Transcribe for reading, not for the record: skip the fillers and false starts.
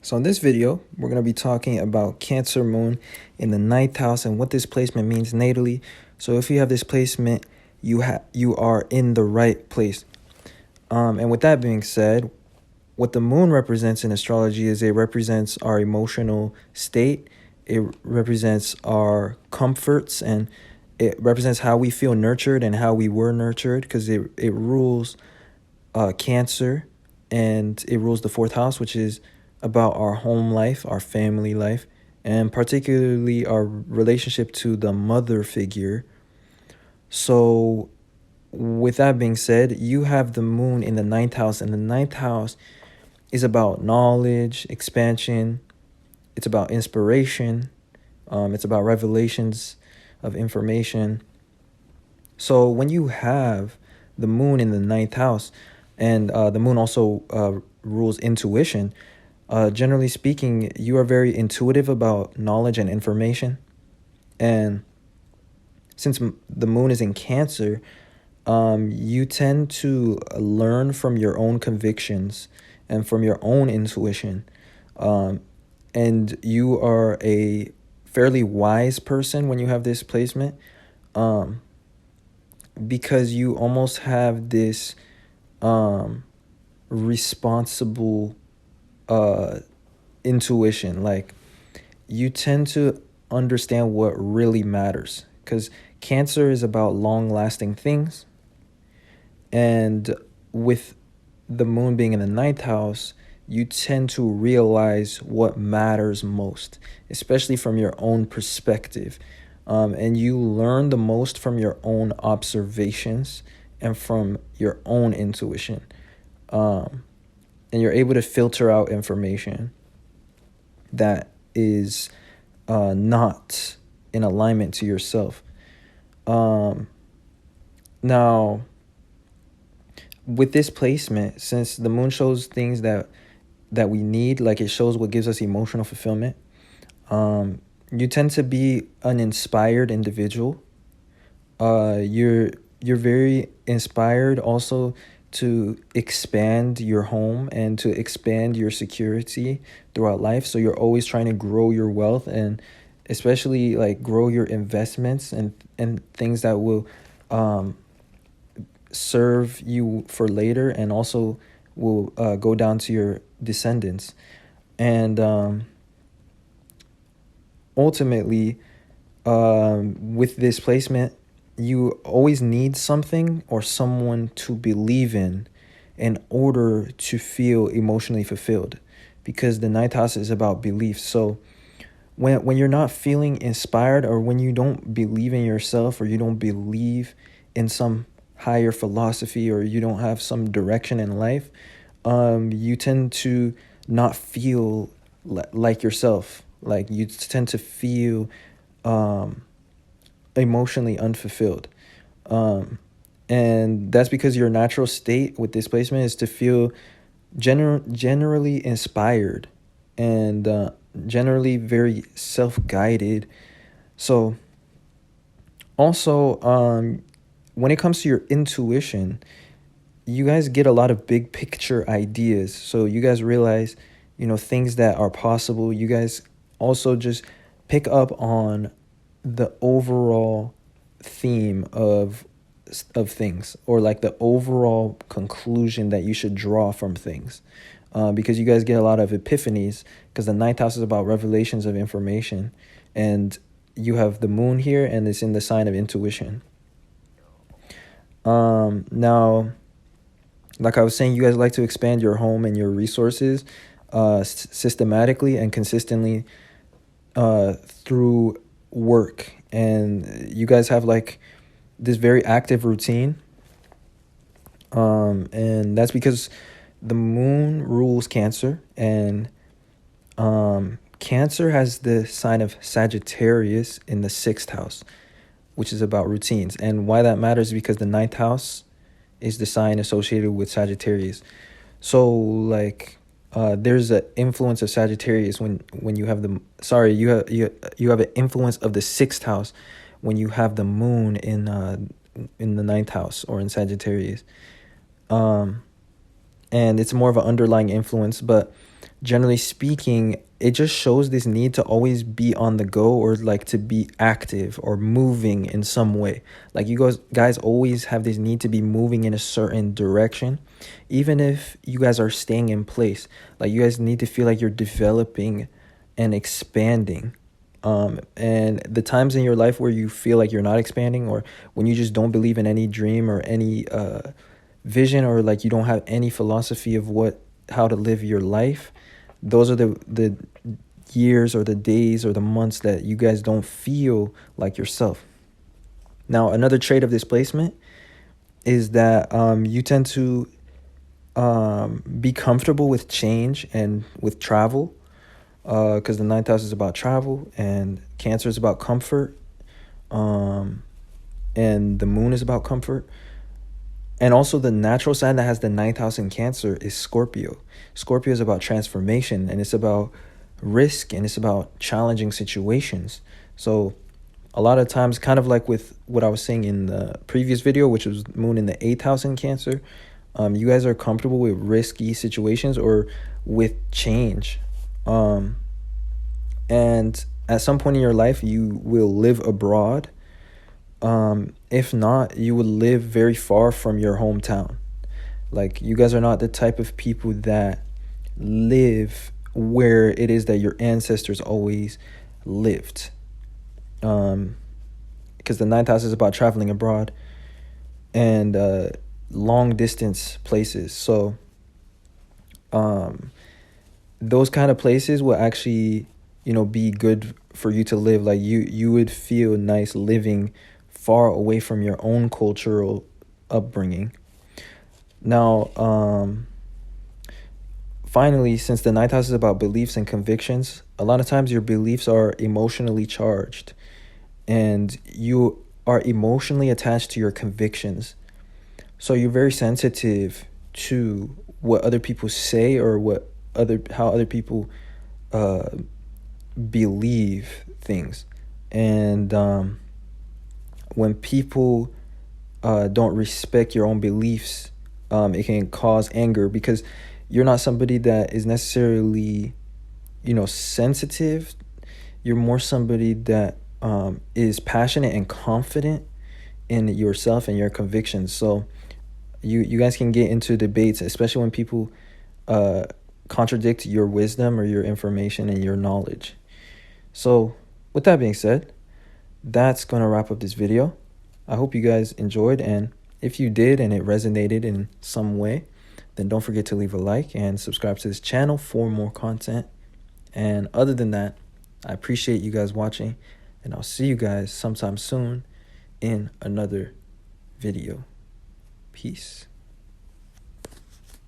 So in this video, we're going to be talking about Cancer Moon in the ninth house and what this placement means natally. So if you have this placement, you are in the right place. And with that being said, what the moon represents in astrology is it represents our emotional state. It represents our comforts, and it represents how we feel nurtured and how we were nurtured, because it rules Cancer, and it rules the fourth house, which is about our home life, our family life, and particularly our relationship to the mother figure. So with that being said, you have the moon in the ninth house, and the ninth house is about knowledge, expansion. It's about inspiration. It's about revelations of information. So when you have the moon in the ninth house, and the moon also rules intuition, generally speaking, you are very intuitive about knowledge and information. And since the moon is in Cancer, you tend to learn from your own convictions and from your own intuition. And you are a fairly wise person when you have this placement, because you almost have this responsible intuition. Like, you tend to understand what really matters, because Cancer is about long-lasting things. And with the moon being in the ninth house, you tend to realize what matters most, especially from your own perspective. And you learn the most from your own observations and from your own intuition. And you're able to filter out information that is not in alignment to yourself. Now, with this placement, since the moon shows things that we need, like it shows what gives us emotional fulfillment, you tend to be an inspired individual. You're very inspired also to expand your home and to expand your security throughout life. So you're always trying to grow your wealth, and especially like grow your investments and things that will serve you for later, and also will go down to your descendants. And ultimately, with this placement, you always need something or someone to believe in order to feel emotionally fulfilled, because the ninth house is about belief. So when you're not feeling inspired, or when you don't believe in yourself, or you don't believe in some higher philosophy, or you don't have some direction in life, you tend to not feel like yourself. Like, you tend to feel emotionally unfulfilled. And that's because your natural state with displacement is to feel generally inspired, and generally very self-guided. So also, when it comes to your intuition, you guys get a lot of big picture ideas. So you guys realize, things that are possible. You guys also just pick up on the overall theme of things, or like the overall conclusion that you should draw from things, because you guys get a lot of epiphanies, because the ninth house is about revelations of information, and you have the moon here, and it's in the sign of intuition. Now, like I was saying, you guys like to expand your home and your resources systematically and consistently through work. And you guys have like this very active routine. And that's because the moon rules Cancer, and Cancer has the sign of Sagittarius in the sixth house, which is about routines. And why that matters is because the ninth house is the sign associated with Sagittarius. So like, there's an influence of Sagittarius when you have you have an influence of the sixth house when you have the moon in the ninth house, or in Sagittarius. And it's more of an underlying influence, but generally speaking, it just shows this need to always be on the go, or like to be active or moving in some way. Like you guys always have this need to be moving in a certain direction, even if you guys are staying in place. Like you guys need to feel like you're developing and expanding. And the times in your life where you feel like you're not expanding, or when you just don't believe in any dream or any vision, or like you don't have any philosophy of how to live your life, those are the years or the days or the months that you guys don't feel like yourself. Now, another trait of this placement is that you tend to be comfortable with change and with travel, because the ninth house is about travel, and Cancer is about comfort, and the moon is about comfort. And also the natural sign that has the ninth house in Cancer is Scorpio. Scorpio is about transformation, and it's about risk, and it's about challenging situations. So a lot of times, kind of like with what I was saying in the previous video, which was moon in the eighth house in Cancer, you guys are comfortable with risky situations or with change. And at some point in your life, you will live abroad. If not, you would live very far from your hometown. Like, you guys are not the type of people that live where it is that your ancestors always lived. Because the ninth house is about traveling abroad and long distance places. So those kind of places will actually, be good for you to live. Like you would feel nice living far away from your own cultural upbringing. Now, finally, since the ninth house is about beliefs and convictions, a lot of times your beliefs are emotionally charged, and you are emotionally attached to your convictions. So you're very sensitive to what other people say, or how other people believe things. And when people don't respect your own beliefs, it can cause anger, because you're not somebody that is necessarily, sensitive. You're more somebody that is passionate and confident in yourself and your convictions. So you guys can get into debates, especially when people contradict your wisdom or your information and your knowledge. So with that being said, that's going to wrap up this video. I hope you guys enjoyed, and if you did and it resonated in some way, then don't forget to leave a like and subscribe to this channel for more content. And other than that, I appreciate you guys watching, and I'll see you guys sometime soon in another video. Peace.